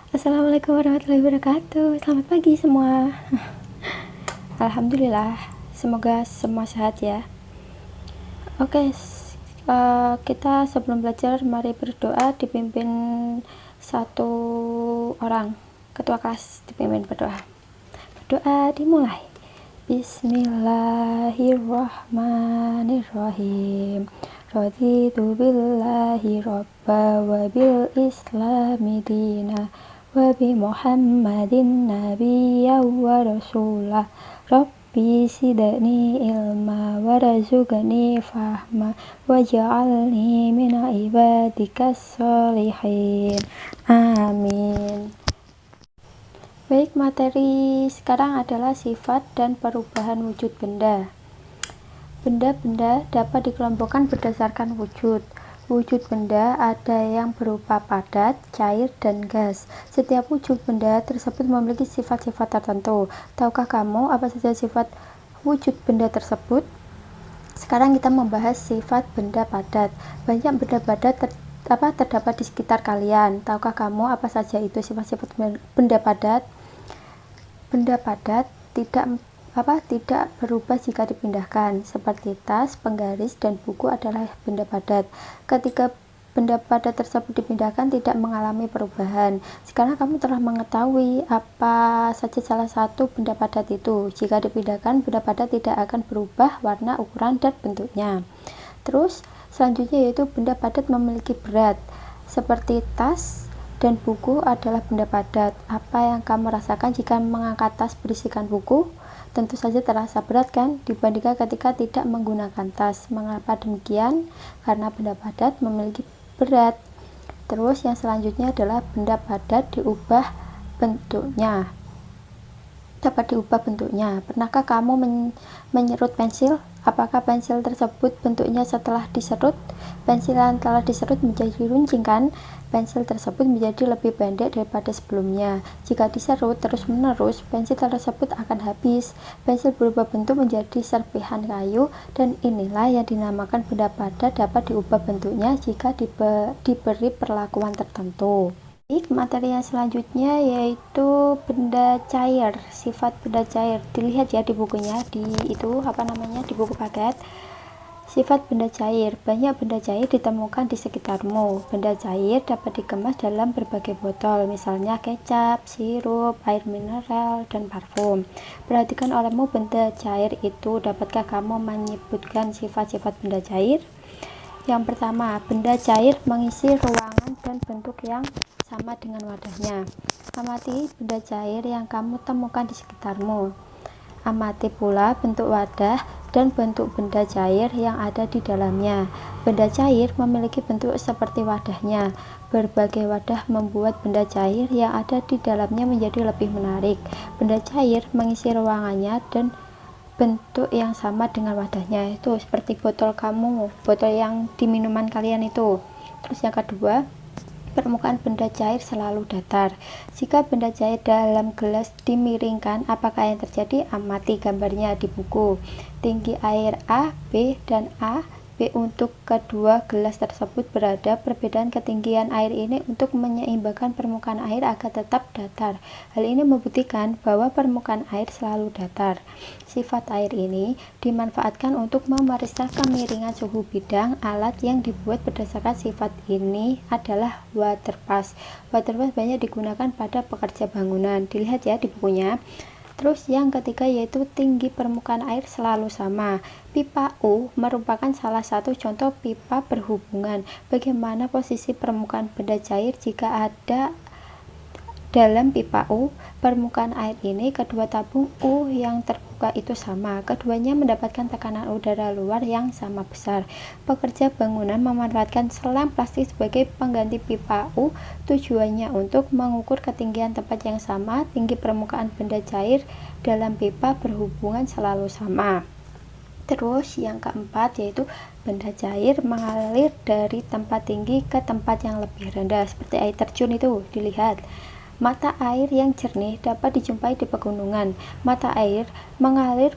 Assalamualaikum warahmatullahi wabarakatuh. Selamat pagi semua. Alhamdulillah, semoga semua sehat ya. Oke, kita sebelum belajar mari berdoa dipimpin satu orang ketua kelas, dipimpin berdoa. Berdoa dimulai. Bismillahirrahmanirrahim. Raditu billahi robba wa bil islami dina wa bi muhammadin nabiyya wa rasulah. Rabbi sidani ilma warzuqni fahma waj'alni min ibadikas sholihin. Amin. Baik, materi sekarang adalah sifat dan perubahan wujud benda. Benda-benda dapat dikelompokkan berdasarkan wujud. Wujud benda ada yang berupa padat, cair, dan gas. Setiap wujud benda tersebut memiliki sifat-sifat tertentu. Tahukah kamu apa saja sifat wujud benda tersebut? Sekarang kita membahas sifat benda padat. Banyak benda padat terdapat di sekitar kalian. Tahukah kamu apa saja itu sifat-sifat benda padat? Benda padat tidak berubah jika dipindahkan, seperti tas, penggaris, dan buku adalah benda padat. Ketika benda padat tersebut dipindahkan tidak mengalami perubahan. Sekarang kamu telah mengetahui apa saja salah satu benda padat itu. Jika dipindahkan, benda padat tidak akan berubah warna, ukuran, dan bentuknya. Terus selanjutnya yaitu benda padat memiliki berat, seperti tas dan buku adalah benda padat. Apa yang kamu rasakan jika mengangkat tas berisikan buku? Tentu saja terasa berat kan, dibandingkan ketika tidak menggunakan tas. Mengapa demikian? Karena benda padat memiliki berat. Terus yang selanjutnya adalah benda padat diubah bentuknya. Dapat diubah bentuknya. Pernahkah kamu menyerut pensil? Apakah pensil tersebut bentuknya setelah diserut? Pensil yang telah diserut menjadi runcing kan? Pensil tersebut menjadi lebih pendek daripada sebelumnya. Jika diserut terus-menerus, pensil tersebut akan habis. Pensil berubah bentuk menjadi serpihan kayu, dan inilah yang dinamakan benda padat dapat diubah bentuknya jika diberi perlakuan tertentu. Materi yang selanjutnya yaitu benda cair. Sifat benda cair dilihat ya di bukunya, di buku paket. Sifat benda cair. Banyak benda cair ditemukan di sekitarmu. Benda cair dapat dikemas dalam berbagai botol, misalnya kecap, sirup, air mineral, dan parfum. Perhatikan olehmu benda cair itu. Dapatkah kamu menyebutkan sifat-sifat benda cair? Yang pertama, benda cair mengisi ruangan dan bentuk yang sama dengan wadahnya. Amati benda cair yang kamu temukan di sekitarmu. Amati pula bentuk wadah dan bentuk benda cair yang ada di dalamnya. Benda cair memiliki bentuk seperti wadahnya. Berbagai wadah membuat benda cair yang ada di dalamnya menjadi lebih menarik. Benda cair mengisi ruangannya dan bentuk yang sama dengan wadahnya, itu seperti botol yang di minuman kalian itu. Terus yang kedua, permukaan benda cair selalu datar. Jika benda cair dalam gelas dimiringkan, apakah yang terjadi? Amati gambarnya di buku. Tinggi air A, B, dan A, B untuk kedua gelas tersebut berada. Perbedaan ketinggian air ini untuk menyeimbangkan permukaan air agar tetap datar. Hal ini membuktikan bahwa permukaan air selalu datar. Sifat air ini dimanfaatkan untuk memeriksa kemiringan suhu bidang. Alat yang dibuat berdasarkan sifat ini adalah water pass. Water pass banyak digunakan pada pekerja bangunan. Dilihat ya di bukunya. Terus yang ketiga yaitu tinggi permukaan air selalu sama. Pipa U merupakan salah satu contoh pipa berhubungan. Bagaimana posisi permukaan benda cair jika ada dalam pipa U? Permukaan air ini kedua tabung U yang terbuka itu sama. Keduanya mendapatkan tekanan udara luar yang sama besar. Pekerja bangunan memanfaatkan selang plastik sebagai pengganti pipa U. Tujuannya untuk mengukur ketinggian tempat yang sama. Tinggi permukaan benda cair dalam pipa berhubungan selalu sama. Terus yang keempat yaitu benda cair mengalir dari tempat tinggi ke tempat yang lebih rendah, seperti air terjun itu. Dilihat, mata air yang jernih dapat dijumpai di pegunungan. Mata air mengalir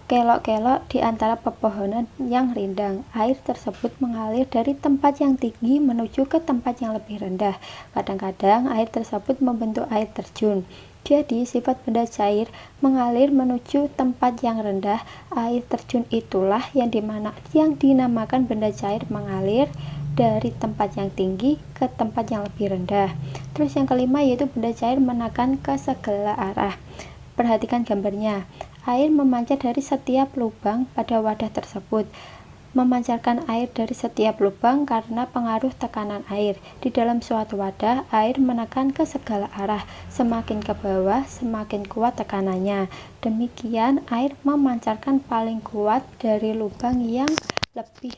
kelok-kelok di antara pepohonan yang rindang. Air tersebut mengalir dari tempat yang tinggi menuju ke tempat yang lebih rendah. Kadang-kadang air tersebut membentuk air terjun. Jadi, sifat benda cair mengalir menuju tempat yang rendah. Air terjun itulah yang dinamakan benda cair mengalir dari tempat yang tinggi ke tempat yang lebih rendah. Terus yang kelima yaitu benda cair menakan ke segala arah. Perhatikan gambarnya. Air memancar dari setiap lubang pada wadah tersebut. Memancarkan air dari setiap lubang karena pengaruh tekanan air. Di dalam suatu wadah, air menekan ke segala arah. Semakin ke bawah, semakin kuat tekanannya. Demikian, air memancarkan paling kuat dari lubang yang lebih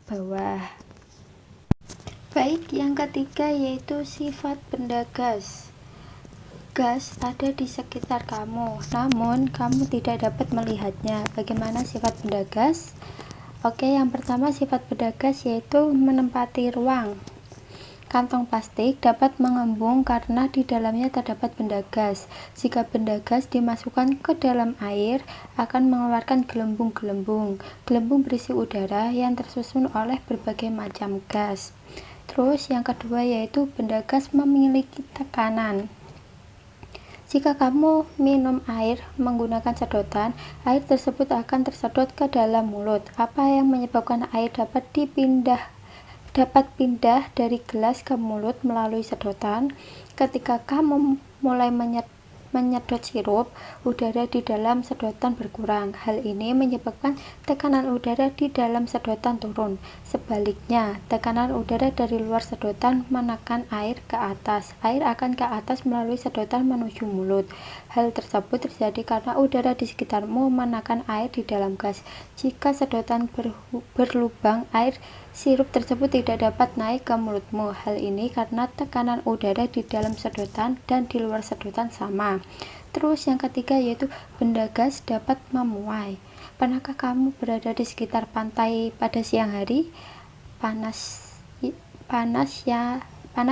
bawah. Baik, yang ketiga yaitu sifat benda gas. Gas ada di sekitar kamu, namun kamu tidak dapat melihatnya. Bagaimana sifat benda gas? Oke, yang pertama sifat benda gas yaitu menempati ruang. Kantong plastik dapat mengembung karena di dalamnya terdapat benda gas. Jika benda gas dimasukkan ke dalam air, akan mengeluarkan gelembung-gelembung. Gelembung berisi udara yang tersusun oleh berbagai macam gas. Terus yang kedua yaitu benda gas memiliki tekanan. Jika kamu minum air menggunakan sedotan, air tersebut akan tersedot ke dalam mulut. Apa yang menyebabkan air dapat pindah dari gelas ke mulut melalui sedotan? Ketika kamu mulai menyedot sirup, udara di dalam sedotan berkurang. Hal ini menyebabkan tekanan udara di dalam sedotan turun. Sebaliknya, tekanan udara dari luar sedotan menekan air ke atas. Air akan ke atas melalui sedotan menuju mulut. Hal tersebut terjadi karena udara di sekitarmu menekan air di dalam gas. Jika sedotan berlubang, sirup tersebut tidak dapat naik ke mulutmu. Hal ini karena tekanan udara di dalam sedotan dan di luar sedotan sama. Terus yang ketiga yaitu benda gas dapat memuai. Pernahkah kamu berada di sekitar pantai pada siang hari? Panas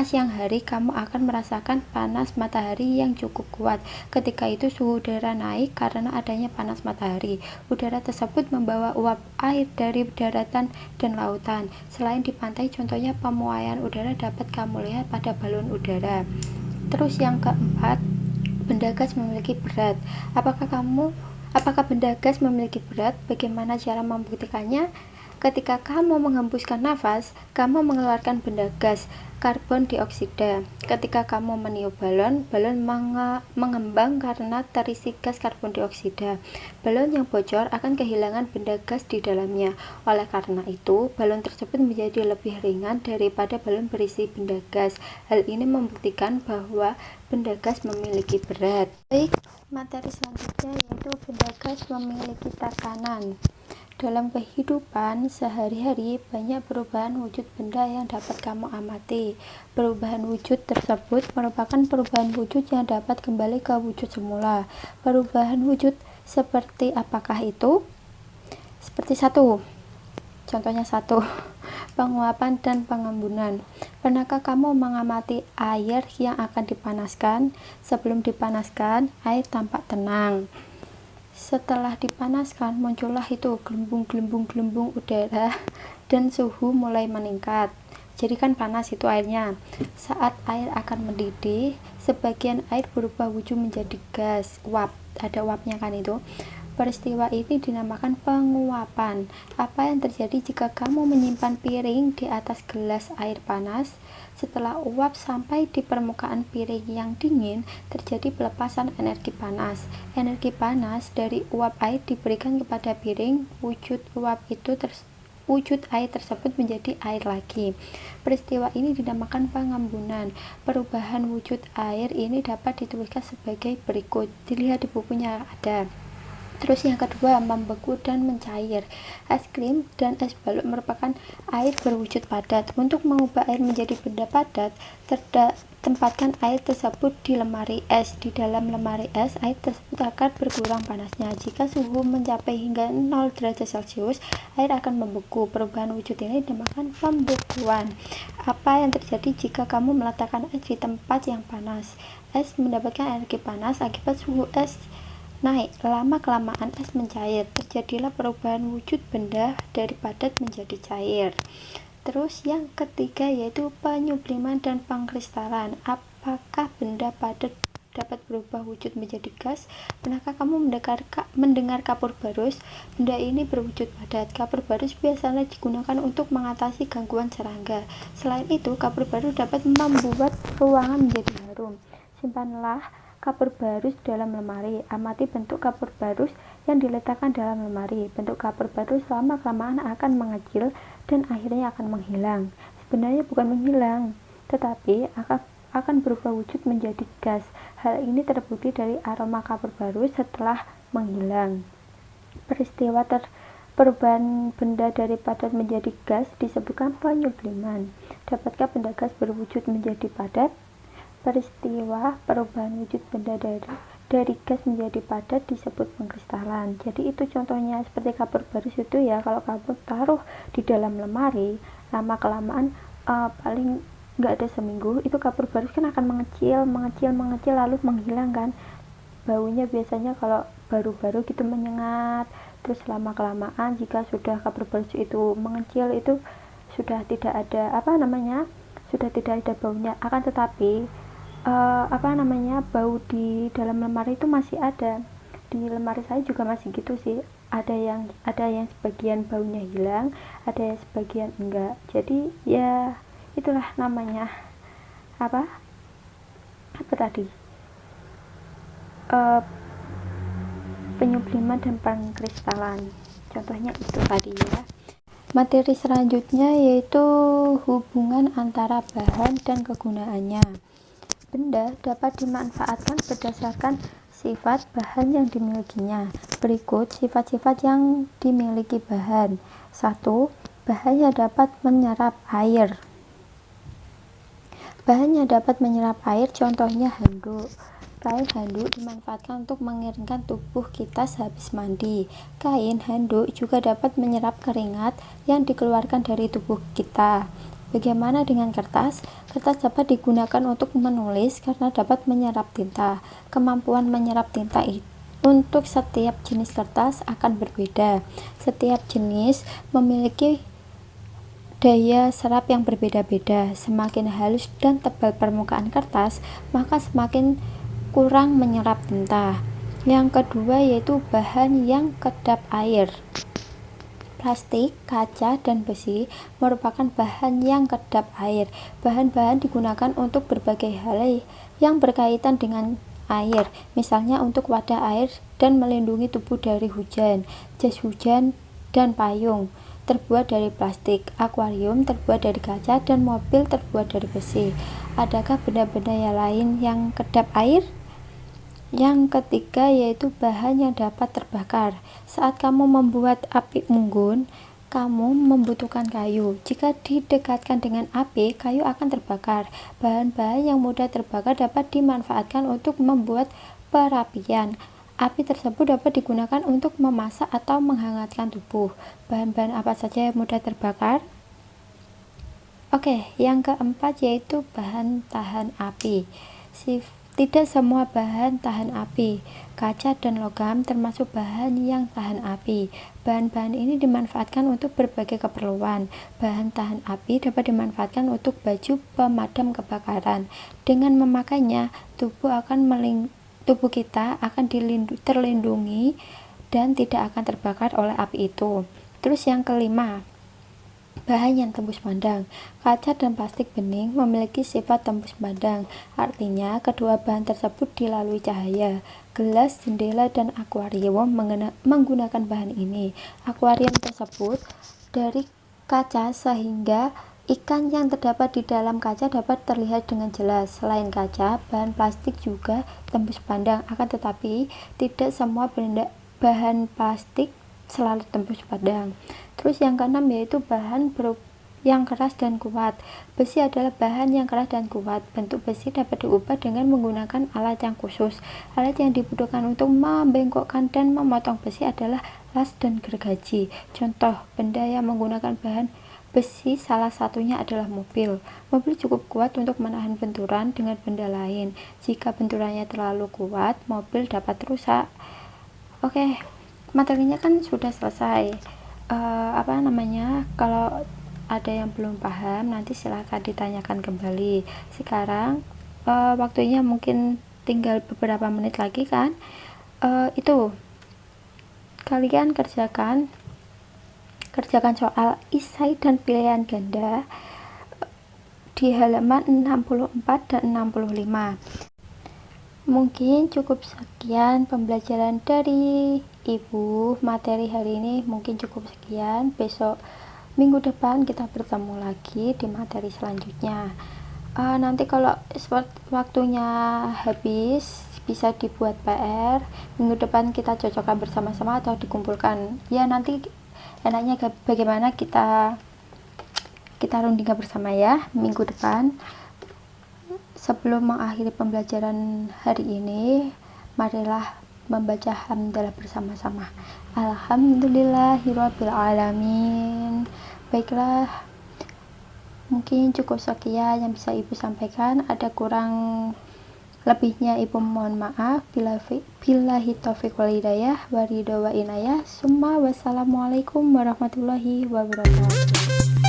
siang hari, kamu akan merasakan panas matahari yang cukup kuat. Ketika itu suhu udara naik karena adanya panas matahari. Udara tersebut membawa uap air dari daratan dan lautan. Selain di pantai, contohnya pemuaian udara dapat kamu lihat pada balon udara. Terus yang keempat, benda gas memiliki berat. Apakah benda gas memiliki berat? Bagaimana cara membuktikannya? Ketika kamu menghembuskan nafas, kamu mengeluarkan benda gas, karbon dioksida. Ketika kamu meniup balon mengembang karena terisi gas karbon dioksida. Balon yang bocor akan kehilangan benda gas di dalamnya. Oleh karena itu, balon tersebut menjadi lebih ringan daripada balon berisi benda gas. Hal ini membuktikan bahwa benda gas memiliki berat. Baik, materi selanjutnya yaitu benda gas memiliki tekanan. Dalam kehidupan sehari-hari, banyak perubahan wujud benda yang dapat kamu amati. Perubahan wujud tersebut merupakan perubahan wujud yang dapat kembali ke wujud semula. Perubahan wujud seperti apakah itu? Seperti contohnya penguapan dan pengembunan. Pernahkah kamu mengamati air yang akan dipanaskan? Sebelum dipanaskan, air tampak tenang. Setelah dipanaskan, muncullah itu gelembung udara dan suhu mulai meningkat. Jadi kan panas itu airnya. Saat air akan mendidih, sebagian air berubah wujud menjadi gas, uap. Ada uapnya kan itu. Peristiwa ini dinamakan penguapan. Apa yang terjadi jika kamu menyimpan piring di atas gelas air panas? Setelah uap sampai di permukaan piring yang dingin, terjadi pelepasan energi panas. Energi panas dari uap air diberikan kepada piring. Wujud air tersebut menjadi air lagi. Peristiwa ini dinamakan pengembunan. Perubahan wujud air ini dapat dituliskan sebagai berikut. Dilihat di bukunya ada. Terus yang kedua, membeku dan mencair. Es krim dan es balok merupakan air berwujud padat. Untuk mengubah air menjadi benda padat, tempatkan air tersebut di lemari es. Di dalam lemari es, air tersebut akan berkurang panasnya. Jika suhu mencapai hingga 0 derajat Celcius, air akan membeku. Perubahan wujud ini dinamakan pembekuan. Apa yang terjadi jika kamu meletakkan es di tempat yang panas? Es mendapatkan energi panas akibat suhu es naik. Lama-kelamaan es mencair. Terjadilah perubahan wujud benda dari padat menjadi cair. Terus yang ketiga yaitu penyubliman dan pengkristalan. Apakah benda padat dapat berubah wujud menjadi gas? Pernahkah kamu mendengar kapur barus? Benda ini berwujud padat. Kapur barus biasanya digunakan untuk mengatasi gangguan serangga. Selain itu, kapur barus dapat membuat ruangan menjadi harum. Simpanlah kapur barus dalam lemari. Amati bentuk kapur barus yang diletakkan dalam lemari. Bentuk kapur barus lama-kelamaan akan mengecil dan akhirnya akan menghilang. Sebenarnya bukan menghilang, tetapi akan berubah wujud menjadi gas. Hal ini terbukti dari aroma kapur barus setelah menghilang. Peristiwa perubahan benda dari padat menjadi gas disebutkan penyubliman. Dapatkah benda gas berwujud menjadi padat? Peristiwa perubahan wujud benda dari gas menjadi padat disebut pengkristalan. Jadi itu contohnya seperti kapur barus itu ya, kalau kamu taruh di dalam lemari, lama-kelamaan paling nggak ada seminggu, itu kapur barus kan akan mengecil lalu menghilang kan. Baunya biasanya kalau baru-baru gitu menyengat. Terus lama-kelamaan jika sudah kapur barus itu mengecil, itu sudah tidak ada sudah tidak ada baunya. Akan tetapi bau di dalam lemari itu masih ada. Di lemari saya juga masih gitu sih, ada yang sebagian baunya hilang, ada yang sebagian enggak. Jadi ya itulah namanya apa tadi penyubliman dan pengkristalan. Contohnya itu tadi ya. Materi selanjutnya yaitu hubungan antara bahan dan kegunaannya. Benda dapat dimanfaatkan berdasarkan sifat bahan yang dimilikinya. Berikut sifat-sifat yang dimiliki bahan. 1. Bahannya dapat menyerap air. Bahannya dapat menyerap air, contohnya handuk. Kain handuk dimanfaatkan untuk mengeringkan tubuh kita sehabis mandi. Kain handuk juga dapat menyerap keringat yang dikeluarkan dari tubuh kita. Bagaimana dengan kertas? Kertas dapat digunakan untuk menulis karena dapat menyerap tinta. Kemampuan menyerap tinta untuk setiap jenis kertas akan berbeda. Setiap jenis memiliki daya serap yang berbeda-beda. Semakin halus dan tebal permukaan kertas, maka semakin kurang menyerap tinta. Yang kedua yaitu bahan yang kedap air. Plastik, kaca, dan besi merupakan bahan yang kedap air. Bahan-bahan digunakan untuk berbagai hal yang berkaitan dengan air, misalnya untuk wadah air dan melindungi tubuh dari hujan. Jas hujan dan payung terbuat dari plastik, akuarium terbuat dari kaca, dan mobil terbuat dari besi. Adakah benda-benda yang lain yang kedap air? Yang ketiga yaitu bahan yang dapat terbakar. Saat kamu membuat api unggun, kamu membutuhkan kayu. Jika didekatkan dengan api, kayu akan terbakar. Bahan-bahan yang mudah terbakar dapat dimanfaatkan untuk membuat perapian. Api tersebut dapat digunakan untuk memasak atau menghangatkan tubuh. Bahan-bahan apa saja yang mudah terbakar? Oke, yang keempat yaitu bahan tahan api. Tidak semua bahan tahan api. Kaca dan logam termasuk bahan yang tahan api. Bahan-bahan ini dimanfaatkan untuk berbagai keperluan. Bahan tahan api dapat dimanfaatkan untuk baju pemadam kebakaran. Dengan memakainya, tubuh kita akan terlindungi dan tidak akan terbakar oleh api itu. Terus yang kelima, bahan yang tembus pandang. Kaca dan plastik bening memiliki sifat tembus pandang. Artinya, kedua bahan tersebut dilalui cahaya. Gelas, jendela, dan akuarium menggunakan bahan ini. Akuarium tersebut dari kaca sehingga ikan yang terdapat di dalam kaca dapat terlihat dengan jelas. Selain kaca, bahan plastik juga tembus pandang. Akan tetapi, tidak semua bahan plastik selalu tembus pandang. Terus yang keenam yaitu bahan yang keras dan kuat. Besi adalah bahan yang keras dan kuat. Bentuk besi dapat diubah dengan menggunakan alat yang khusus. Alat yang dibutuhkan untuk membengkokkan dan memotong besi adalah las dan gergaji. Contoh benda yang menggunakan bahan besi salah satunya adalah mobil. Mobil cukup kuat untuk menahan benturan dengan benda lain. Jika benturannya terlalu kuat, mobil dapat rusak. Oke, materinya kan sudah selesai. Kalau ada yang belum paham nanti silahkan ditanyakan kembali. Sekarang waktunya mungkin tinggal beberapa menit lagi kan. Itu kalian kerjakan soal esai dan pilihan ganda di halaman 64 dan 65. Mungkin cukup sekian pembelajaran dari Ibu. Materi hari ini mungkin cukup sekian. Besok minggu depan kita bertemu lagi di materi selanjutnya. Nanti kalau waktunya habis bisa dibuat PR. Minggu depan kita cocokkan bersama-sama atau dikumpulkan. Ya nanti enaknya bagaimana kita rundingkan bersama ya minggu depan. Sebelum mengakhiri pembelajaran hari ini, marilah membaca hamdalah bersama-sama. Alhamdulillahirabbil alamin. Baiklah, mungkin cukup sekian yang bisa Ibu sampaikan. Ada kurang lebihnya Ibu mohon maaf. Billahi taufiq wal hidayah wa ridha wa inayah. Summa wassalamualaikum warahmatullahi wabarakatuh.